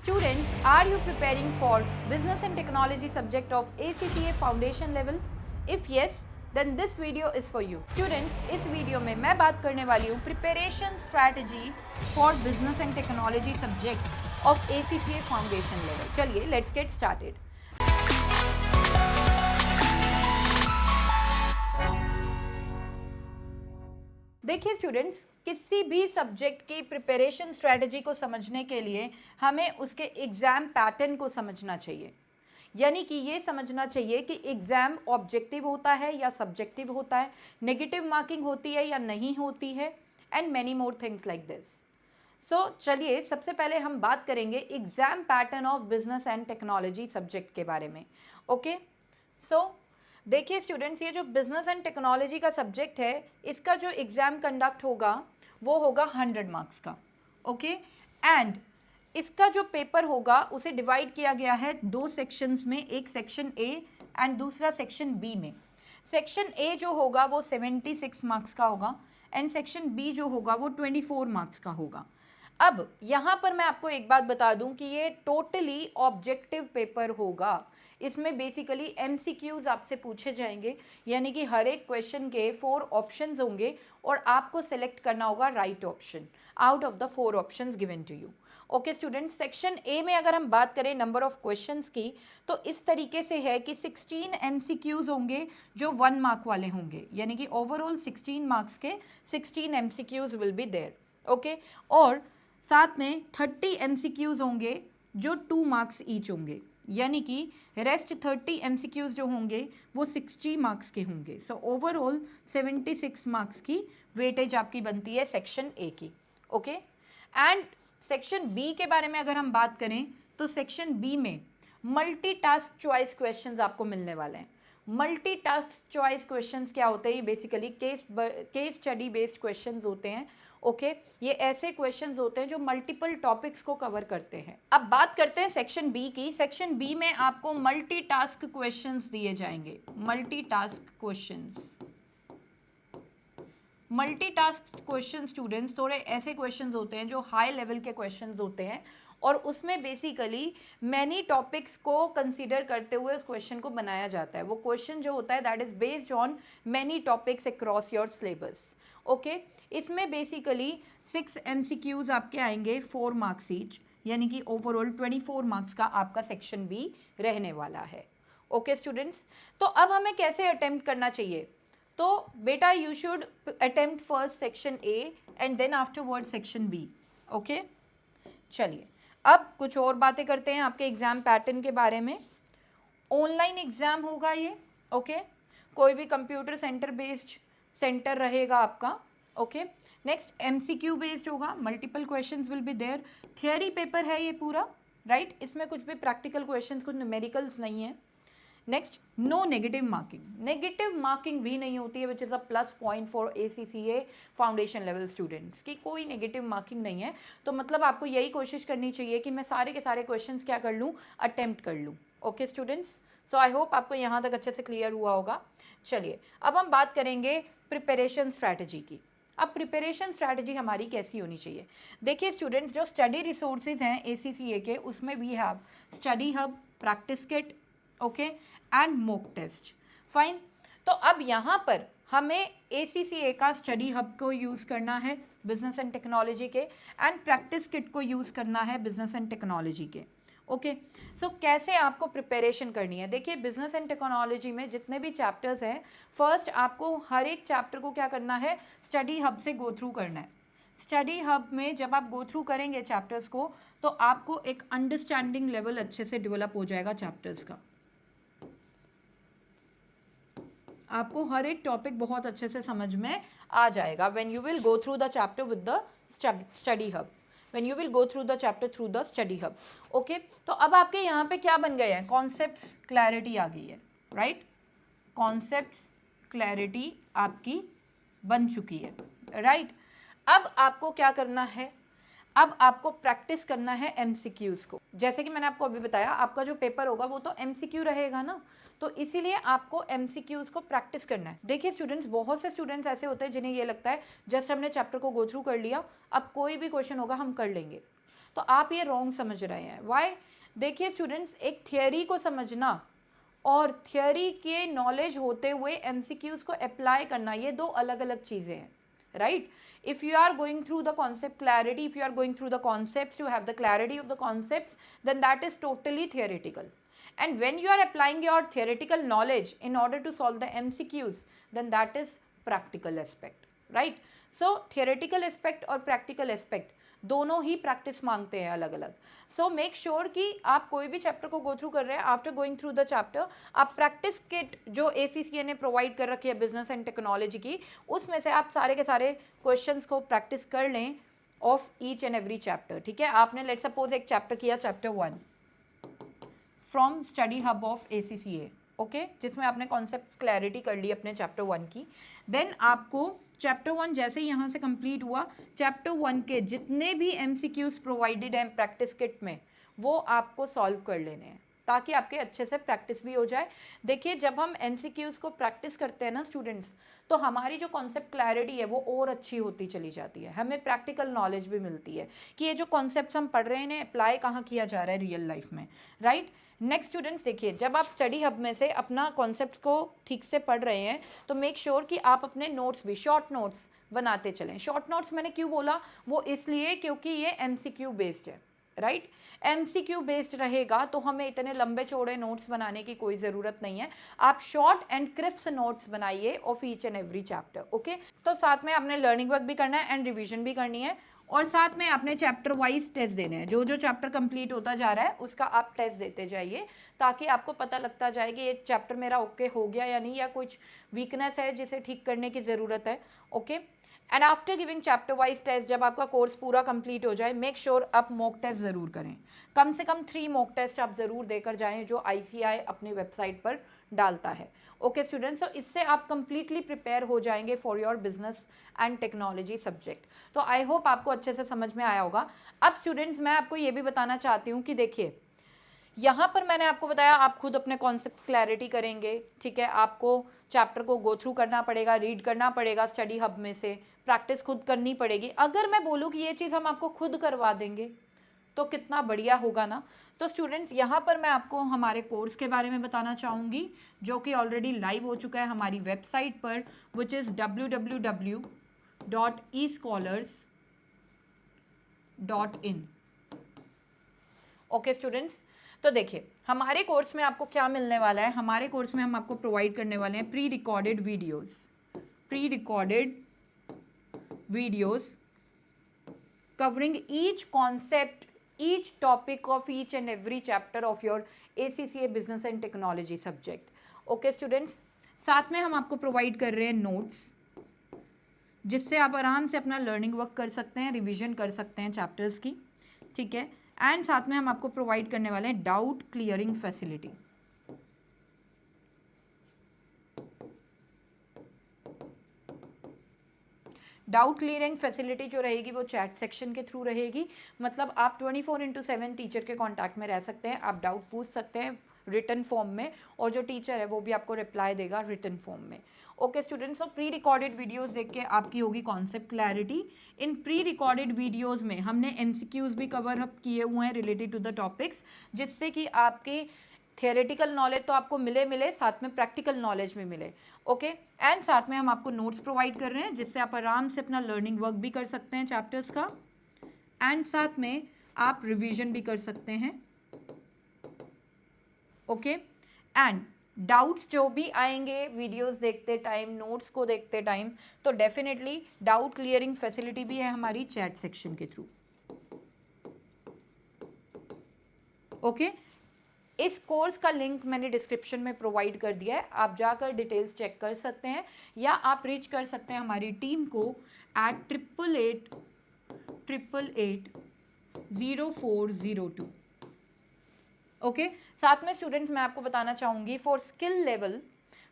Students, are you preparing for Business and Technology subject of ACCA Foundation level? If yes, then this video is for you. Students, इस video में मैं बात करने वाली हूँ preparation strategy for business and technology subject of ACCA foundation level. चलिए let's get started. देखिए students, किसी भी सब्जेक्ट की प्रिपरेशन स्ट्रैटेजी को समझने के लिए हमें उसके एग्ज़ाम पैटर्न को समझना चाहिए. यानी कि ये समझना चाहिए कि एग्ज़ाम ऑब्जेक्टिव होता है या सब्जेक्टिव होता है, नेगेटिव मार्किंग होती है या नहीं होती है, and many more things like this. So चलिए सबसे पहले हम बात करेंगे exam pattern of business and technology subject के बारे में. ओके, सो देखिए स्टूडेंट्स, ये जो बिजनेस एंड टेक्नोलॉजी का सब्जेक्ट है, इसका जो एग्ज़ाम कंडक्ट होगा वो होगा 100 मार्क्स का. ओके, एंड इसका जो पेपर होगा उसे डिवाइड किया गया है दो सेक्शंस में, एक सेक्शन ए एंड दूसरा सेक्शन बी में. सेक्शन ए जो होगा वो 76 मार्क्स का होगा एंड सेक्शन बी जो होगा वो 24 मार्क्स का होगा. अब यहाँ पर मैं आपको एक बात बता दूं कि ये टोटली ऑब्जेक्टिव पेपर होगा. इसमें बेसिकली MCQs आपसे पूछे जाएंगे, यानी कि हर एक क्वेश्चन के 4 ऑप्शंस होंगे और आपको सेलेक्ट करना होगा right option out of the 4 options given to you. Okay students, section A में अगर हम बात करें नंबर ऑफ क्वेश्चंस की, तो इस तरीके से है कि 16 MCQs होंगे जो 1 मार्क वाले होंगे, यानी कि ओवरऑल 16 मार्क्स के 16 MCQs will be there. Okay, और साथ में 30 MCQs होंगे जो 2 मार्क्स ईच होंगे, यानी कि रेस्ट 30 MCQs जो होंगे वो 60 मार्क्स के होंगे. सो ओवरऑल 76 मार्क्स की वेटेज आपकी बनती है सेक्शन ए की. ओके, एंड सेक्शन बी के बारे में अगर हम बात करें तो सेक्शन बी में मल्टी टास्क चॉइस क्वेश्चंस आपको मिलने वाले हैं. मल्टी टास्क चॉइस क्वेश्चंस क्या होते हैं? ये basically case study based questions होते हैं. ओके, ये ऐसे क्वेश्चंस होते हैं जो मल्टीपल टॉपिक्स को कवर करते हैं. अब बात करते हैं सेक्शन बी की. सेक्शन बी में आपको मल्टी टास्क क्वेश्चंस दिए जाएंगे. Multi task questions, multi task question students थोड़े ऐसे क्वेश्चंस होते हैं जो हाई लेवल के क्वेश्चंस होते हैं और उसमें बेसिकली मैनी टॉपिक्स को कंसीडर करते हुए उस क्वेश्चन को बनाया जाता है. वो क्वेश्चन जो होता है that is based on many topics across your syllabus. Okay, इसमें बेसिकली 6 MCQs आपके आएंगे 4 मार्क्स ईच, यानी कि ओवरऑल 24 मार्क्स का आपका सेक्शन बी रहने वाला है. ओके स्टूडेंट्स, तो अब हमें कैसे अटेम्प्ट करना चाहिए? तो बेटा you should attempt first section A and then afterward section B. Okay, चलिए अब कुछ और बातें करते हैं आपके एग्ज़ाम पैटर्न के बारे में. ऑनलाइन एग्ज़ाम होगा ये. ओके, कोई भी कंप्यूटर सेंटर बेस्ड सेंटर रहेगा आपका. ओके, नेक्स्ट MCQ बेस्ड होगा, multiple questions will be there. Theory paper है ये पूरा, राइट. इसमें कुछ भी प्रैक्टिकल क्वेश्चंस, कुछ न्यूमेरिकल्स नहीं है. Next, no negative marking. Negative marking भी नहीं होती है, which is a plus point for ACCA foundation level students की कोई नेगेटिव मार्किंग नहीं है. तो मतलब आपको यही कोशिश करनी चाहिए कि मैं सारे के सारे क्वेश्चंस क्या कर लूँ, अटेम्प्ट कर लूँ. Okay students, so I hope आपको यहाँ तक अच्छे से क्लियर हुआ होगा. चलिए अब हम बात करेंगे प्रिपरेशन स्ट्रैटेजी की. अब प्रिपरेशन स्ट्रैटेजी हमारी कैसी होनी चाहिए? देखिए स्टूडेंट्स, जो स्टडी रिसोर्सेज हैं ACCA के, उसमें we have study hub, practice kit, okay, and mock test. Fine. तो अब यहाँ पर हमें ACCA का स्टडी हब को यूज़ करना है बिजनेस एंड टेक्नोलॉजी के, एंड प्रैक्टिस किट को यूज़ करना है बिजनेस एंड टेक्नोलॉजी के. ओके, सो कैसे आपको प्रिपरेशन करनी है? देखिए बिजनेस एंड टेक्नोलॉजी में जितने भी चैप्टर्स हैं, फर्स्ट आपको हर एक चैप्टर को क्या करना है, स्टडी हब से गो थ्रू करना है. स्टडी हब में जब आप गो थ्रू करेंगे चैप्टर्स को, तो आपको एक अंडरस्टैंडिंग लेवल अच्छे से डेवलप हो जाएगा चैप्टर्स का. आपको हर एक टॉपिक बहुत अच्छे से समझ में आ जाएगा when you will go through the chapter with the study hub, when you will go through the chapter through the study hub. Okay, तो अब आपके यहाँ पे क्या बन गए हैं? कॉन्सेप्ट्स क्लैरिटी आ गई है, राइट. कॉन्सेप्ट्स क्लैरिटी आपकी बन चुकी है, राइट. अब आपको क्या करना है? अब आपको प्रैक्टिस करना है MCQs को. जैसे कि मैंने आपको अभी बताया, आपका जो पेपर होगा वो तो MCQ रहेगा ना, तो इसीलिए आपको MCQs को प्रैक्टिस करना है. देखिए स्टूडेंट्स, बहुत से स्टूडेंट्स ऐसे होते हैं जिन्हें ये लगता है जस्ट हमने चैप्टर को गो थ्रू कर लिया, अब कोई भी क्वेश्चन होगा हम कर लेंगे. तो आप ये रॉन्ग समझ रहे हैं। वाई? देखिए स्टूडेंट्स, एक थियोरी को समझना और थियोरी के नॉलेज होते हुए एमसीक्यूज को अप्लाई करना, ये दो अलग अलग चीज़ें हैं, right? If you are going through the concept clarity, if you are going through the concepts, you have the clarity of the concepts, then that is totally theoretical. And when you are applying your theoretical knowledge in order to solve the MCQs, then that is practical aspect, right? So theoretical aspect और practical aspect दोनों ही practice मांगते हैं अलग अलग। So make sure कि आप कोई भी चैप्टर को गो थ्रू कर रहे हैं, after going through the chapter आप प्रैक्टिस किट जो ACCA ने प्रोवाइड कर रखी है बिजनेस एंड टेक्नोलॉजी की, उसमें से आप सारे के सारे क्वेश्चंस को प्रैक्टिस कर लें of each and every chapter. ठीक है, आपने लेट सपोज एक चैप्टर किया, chapter 1 from study hub of ACCA, okay, जिसमें आपने कॉन्सेप्ट क्लैरिटी कर ली अपने चैप्टर 1 की। देन आपको चैप्टर 1 जैसे ही यहाँ से कंप्लीट हुआ, चैप्टर 1 के जितने भी MCQs प्रोवाइडेड हैं प्रैक्टिस किट में, वो आपको सॉल्व कर लेने हैं ताकि आपके अच्छे से प्रैक्टिस भी हो जाए। देखिए, जब हम MCQs को प्रैक्टिस करते हैं ना स्टूडेंट्स, तो हमारी जो कॉन्सेप्ट क्लैरिटी है वो और अच्छी होती चली जाती है, हमें प्रैक्टिकल नॉलेज भी मिलती है कि ये जो कॉन्सेप्ट्स हम पढ़ रहे हैं इन्हें अप्लाई कहाँ किया जा रहा है रियल लाइफ में, राइट? नेक्स्ट स्टूडेंट्स, देखिए, जब आप स्टडी हब में से अपना कॉन्सेप्ट को ठीक से पढ़ रहे हैं तो मेक श्योर कि आप अपने नोट्स भी शॉर्ट नोट्स बनाते चलें। शॉर्ट नोट्स मैंने क्यों बोला? वो इसलिए क्योंकि ये MCQ बेस्ड है, राइट? MCQ बेस्ड रहेगा तो हमें इतने लंबे चौड़े नोट्स बनाने की कोई ज़रूरत नहीं है। आप शॉर्ट एंड क्रिस्प नोट्स बनाइए of each and every chapter, okay? तो साथ में आपने लर्निंग वर्क भी करना है एंड रिविजन भी करनी है, और साथ में आपने चैप्टर वाइज टेस्ट देने हैं। जो जो चैप्टर कंप्लीट होता जा रहा है उसका आप टेस्ट देते जाइए ताकि आपको पता लगता जाए कि ये चैप्टर मेरा ओके हो गया या नहीं, या कुछ वीकनेस है जिसे ठीक करने की ज़रूरत है, okay? And after giving chapter wise test, जब आपका कोर्स पूरा कंप्लीट हो जाए, मेक श्योर आप मॉक टेस्ट ज़रूर करें। कम से कम 3 मॉक टेस्ट आप ज़रूर देकर जाएं जो ICI अपनी वेबसाइट पर डालता है, ओके स्टूडेंट्स? तो इससे आप कंप्लीटली प्रिपेयर हो जाएंगे for your business and technology subject. तो आई होप आपको अच्छे से समझ में आया होगा। अब स्टूडेंट्स, मैं आपको ये भी बताना चाहती हूँ कि देखिए, यहाँ पर मैंने आपको बताया आप खुद अपने कॉन्सेप्ट क्लैरिटी करेंगे, ठीक है? आपको चैप्टर को गो थ्रू करना पड़ेगा, रीड करना पड़ेगा स्टडी हब में से, प्रैक्टिस खुद करनी पड़ेगी। अगर मैं बोलूँ कि ये चीज़ हम आपको खुद करवा देंगे तो कितना बढ़िया होगा ना। तो स्टूडेंट्स, यहाँ पर मैं आपको हमारे कोर्स के बारे में बताना चाहूँगी जो कि ऑलरेडी लाइव हो चुका है हमारी वेबसाइट पर, which is www.escholars.in। Okay students, तो देखिए, हमारे कोर्स में आपको क्या मिलने वाला है। हमारे कोर्स में हम आपको प्रोवाइड करने वाले हैं pre recorded videos covering each concept, each topic of each and every chapter of your ACCA Business and Technology subject. Okay students, साथ में हम आपको प्रोवाइड कर रहे हैं नोट्स जिससे आप आराम से अपना लर्निंग वर्क कर सकते हैं, रिवीजन कर सकते हैं चैप्टर्स की, ठीक है? एंड साथ में हम आपको प्रोवाइड करने वाले हैं doubt clearing facility. Doubt clearing facility जो रहेगी वो चैट सेक्शन के थ्रू रहेगी, मतलब आप 24/7 टीचर के कांटेक्ट में रह सकते हैं, आप डाउट पूछ सकते हैं रिटन फॉर्म में, और जो टीचर है वो भी आपको रिप्लाई देगा रिटन फॉर्म में। ओके स्टूडेंट्स, तो प्री रिकॉर्डेड वीडियोस देख के आपकी होगी कॉन्सेप्ट क्लैरिटी। इन प्री रिकॉर्डेड वीडियोस में हमने MCQs भी कवर अप किए हुए हैं रिलेटेड टू द टॉपिक्स, जिससे कि आपके थियोरेटिकल नॉलेज तो आपको मिले साथ में प्रैक्टिकल नॉलेज भी मिले, ओके? एंड साथ में हम आपको नोट्स प्रोवाइड कर रहे हैं जिससे आप आराम से अपना लर्निंग वर्क भी कर सकते हैं चैप्टर्स का, एंड साथ में आप रिवीजन भी कर सकते हैं, ओके? एंड डाउट्स जो भी आएंगे वीडियोस देखते टाइम, नोट्स को देखते टाइम, तो डेफिनेटली डाउट क्लियरिंग फैसिलिटी भी है हमारी चैट सेक्शन के थ्रू, ओके? इस कोर्स का लिंक मैंने डिस्क्रिप्शन में प्रोवाइड कर दिया है, आप जाकर डिटेल्स चेक कर सकते हैं, या आप रीच कर सकते हैं हमारी टीम को at 88880402, ओके? साथ में स्टूडेंट्स, मैं आपको बताना चाहूँगी फॉर स्किल लेवल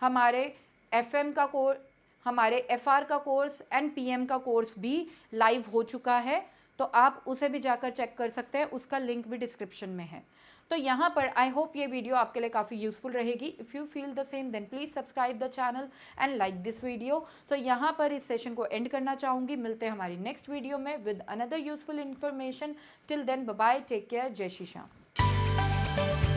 हमारे FM का कोर्स, हमारे FR का कोर्स एंड PM का कोर्स भी लाइव हो चुका है। तो आप उसे भी जाकर चेक कर सकते हैं, उसका लिंक भी डिस्क्रिप्शन में है। तो यहाँ पर आई होप ये वीडियो आपके लिए काफ़ी यूजफुल रहेगी। If you feel the same then please subscribe the channel and like this video. So यहाँ पर इस सेशन को एंड करना चाहूँगी। मिलते हैं हमारी नेक्स्ट वीडियो में with another useful information. Till then bye bye, take care, जय श्री श्याम।